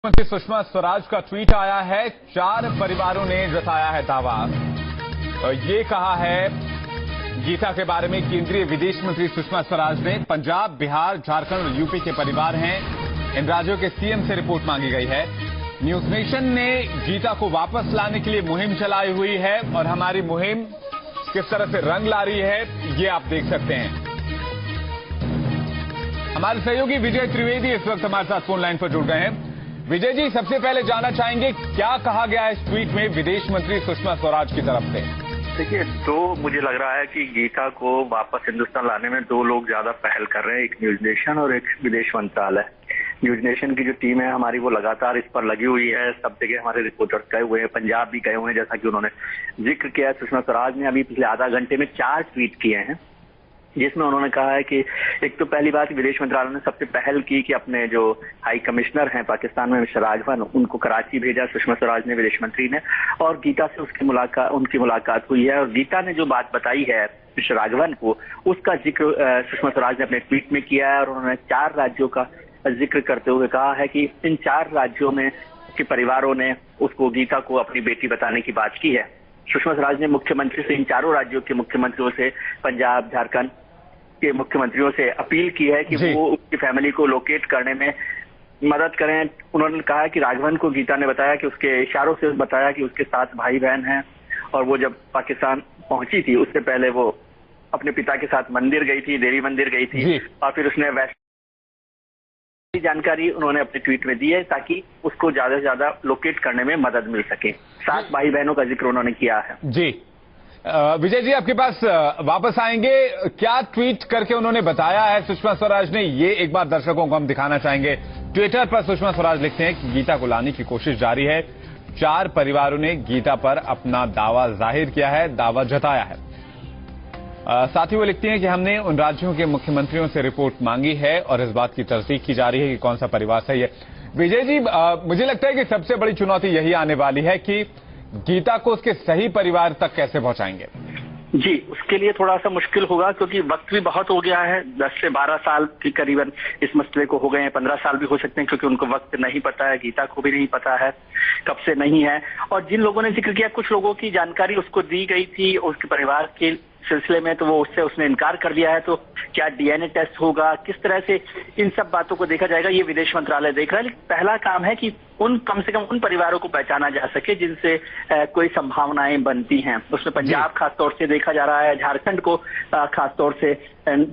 मुख्यमंत्री सुषमा स्वराज का ट्वीट आया है। 4 परिवारों ने जताया है दावा। ये कहा है गीता के बारे में केंद्रीय विदेश मंत्री सुषमा स्वराज ने, पंजाब, बिहार, झारखंड और यूपी के परिवार हैं। इन राज्यों के सीएम से रिपोर्ट मांगी गई है। न्यूज नेशन ने गीता को वापस लाने के लिए मुहिम चलाई हुई है और हमारी मुहिम किस तरह से रंग ला रही है ये आप देख सकते हैं। हमारे सहयोगी विजय त्रिवेदी इस वक्त हमारे साथ फोन लाइन पर जुड़ गए हैं। विजय जी, सबसे पहले जानना चाहेंगे क्या कहा गया है इस ट्वीट में विदेश मंत्री सुषमा स्वराज की तरफ से। देखिए, मुझे लग रहा है कि गीता को वापस हिंदुस्तान लाने में 2 लोग ज्यादा पहल कर रहे हैं, एक न्यूज नेशन और एक विदेश मंत्रालय। न्यूज नेशन की जो टीम है हमारी, वो लगातार इस पर लगी हुई है। सब जगह हमारे रिपोर्टर्स गए हुए हैं, पंजाब भी गए हुए हैं, जैसा कि उन्होंने जिक्र किया। सुषमा स्वराज ने अभी पिछले आधा घंटे में 4 ट्वीट किए हैं, जिसमें उन्होंने कहा है कि एक तो पहली बात, विदेश मंत्रालय ने सबसे पहल की कि अपने जो हाई कमिश्नर हैं पाकिस्तान में मिस्टर राघवन, उनको कराची भेजा सुषमा स्वराज ने, विदेश मंत्री ने, और गीता से उनकी मुलाकात हुई है। और गीता ने जो बात बताई है मिस्टर राघवन को, उसका जिक्र सुषमा स्वराज ने अपने ट्वीट में किया है। और उन्होंने 4 राज्यों का जिक्र करते हुए कहा है कि इन 4 राज्यों में के परिवारों ने उसको, गीता को अपनी बेटी बताने की बात की है। सुषमा स्वराज ने मुख्यमंत्री से, इन 4 राज्यों के मुख्यमंत्रियों से, पंजाब, झारखंड के मुख्यमंत्रियों से अपील की है कि वो उसकी फैमिली को लोकेट करने में मदद करें। उन्होंने कहा कि राघवन को गीता ने बताया कि उसके इशारों से बताया कि उसके 7 भाई बहन हैं, और वो जब पाकिस्तान पहुंची थी उससे पहले वो अपने पिता के साथ मंदिर गई थी, देवी मंदिर गई थी, और फिर उसने वैसे जानकारी उन्होंने अपने ट्वीट में दी है ताकि उसको ज्यादा से ज्यादा लोकेट करने में मदद मिल सके। 7 भाई बहनों का जिक्र उन्होंने किया है। जी विजय जी, आपके पास वापस आएंगे। क्या ट्वीट करके उन्होंने बताया है सुषमा स्वराज ने, ये एक बार दर्शकों को हम दिखाना चाहेंगे। ट्विटर पर सुषमा स्वराज लिखते हैं कि गीता को लाने की कोशिश जारी है। 4 परिवारों ने गीता पर अपना दावा जाहिर किया है, दावा जताया है। साथ ही वो लिखती हैं कि हमने उन राज्यों के मुख्यमंत्रियों से रिपोर्ट मांगी है और इस बात की तस्दीक की जा रही है कि कौन सा परिवार सही है। विजय जी, मुझे लगता है कि सबसे बड़ी चुनौती यही आने वाली है कि गीता को उसके सही परिवार तक कैसे पहुंचाएंगे। जी, उसके लिए थोड़ा सा मुश्किल होगा, क्योंकि वक्त भी बहुत हो गया है। 10 से 12 साल के करीबन इस मसले को हो गए हैं। 15 साल भी हो सकते हैं, क्योंकि उनको वक्त नहीं पता है, गीता को भी नहीं पता है कब से नहीं है। और जिन लोगों ने जिक्र किया, कुछ लोगों की जानकारी उसको दी गई थी उसके परिवार के सिलसिले में, तो वो उसने इनकार कर दिया है। तो क्या डीएनए टेस्ट होगा, किस तरह से इन सब बातों को देखा जाएगा, ये विदेश मंत्रालय देख रहा है। लेकिन पहला काम है कि कम से कम उन परिवारों को पहचाना जा सके जिनसे कोई संभावनाएं बनती हैं। उसमें पंजाब खासतौर से देखा जा रहा है, झारखंड को खासतौर से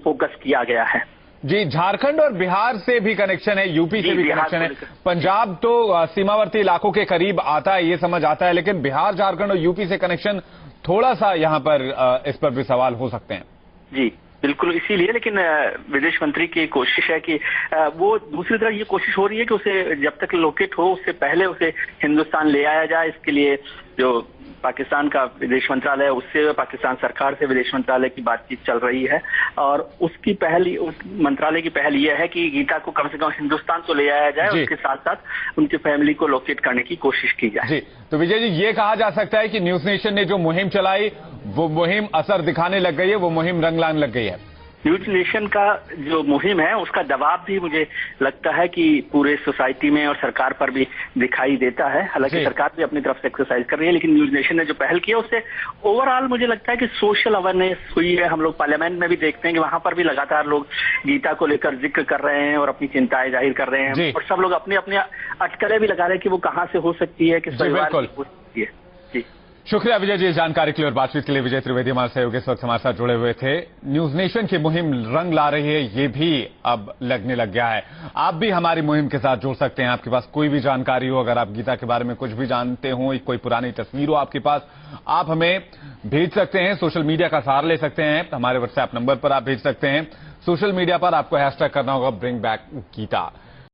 फोकस किया गया है। जी, झारखंड और बिहार से भी कनेक्शन है, यूपी से भी कनेक्शन है। पंजाब तो सीमावर्ती इलाकों के करीब आता है, ये समझ आता है, लेकिन बिहार, झारखंड और यूपी से कनेक्शन थोड़ा सा यहाँ पर इस पर भी सवाल हो सकते हैं। जी बिल्कुल, इसीलिए लेकिन विदेश मंत्री की कोशिश है कि वो, दूसरी तरफ ये कोशिश हो रही है कि उसे जब तक लोकेट हो उससे पहले उसे हिंदुस्तान ले आया जाए। इसके लिए जो पाकिस्तान का विदेश मंत्रालय है, उससे, पाकिस्तान सरकार से विदेश मंत्रालय की बातचीत चल रही है। और उसकी उस मंत्रालय की पहल यह है कि गीता को कम से कम हिंदुस्तान तो ले आया जाए, उसके साथ साथ उनकी फैमिली को लोकेट करने की कोशिश की जाए। जी, तो विजय जी, ये कहा जा सकता है कि न्यूज नेशन ने जो मुहिम चलाई वो मुहिम असर दिखाने लग गई है, वो मुहिम रंग लाने लग गई है। न्यूज नेशन का जो मुहिम है उसका दबाव भी मुझे लगता है कि पूरे सोसाइटी में और सरकार पर भी दिखाई देता है। हालांकि सरकार भी अपनी तरफ से एक्सरसाइज कर रही है, लेकिन न्यूज नेशन ने जो पहल की है उससे ओवरऑल मुझे लगता है कि सोशल अवेयरनेस हुई है। हम लोग पार्लियामेंट में भी देखते हैं कि वहां पर भी लगातार लोग गीता को लेकर जिक्र कर रहे हैं और अपनी चिंताएं जाहिर कर रहे हैं, और सब लोग अपने अपने अटकलें भी लगा रहे हैं कि वो कहां से हो सकती है, किस परिवार की हो सकती है। जी, शुक्रिया विजय जी, जानकारी के लिए और बातचीत के लिए। विजय त्रिवेदी हमारे सहयोगी इस वक्त हमारे साथ जुड़े हुए थे। न्यूज नेशन की मुहिम रंग ला रही है, ये भी अब लगने लग गया है। आप भी हमारी मुहिम के साथ जुड़ सकते हैं। आपके पास कोई भी जानकारी हो, अगर आप गीता के बारे में कुछ भी जानते हो, कोई पुरानी तस्वीर हो आपके पास, आप हमें भेज सकते हैं। सोशल मीडिया का सहारा ले सकते हैं, हमारे व्हाट्सएप नंबर पर आप भेज सकते हैं। सोशल मीडिया पर आपको हैशटैग करना होगा ब्रिंग बैक गीता।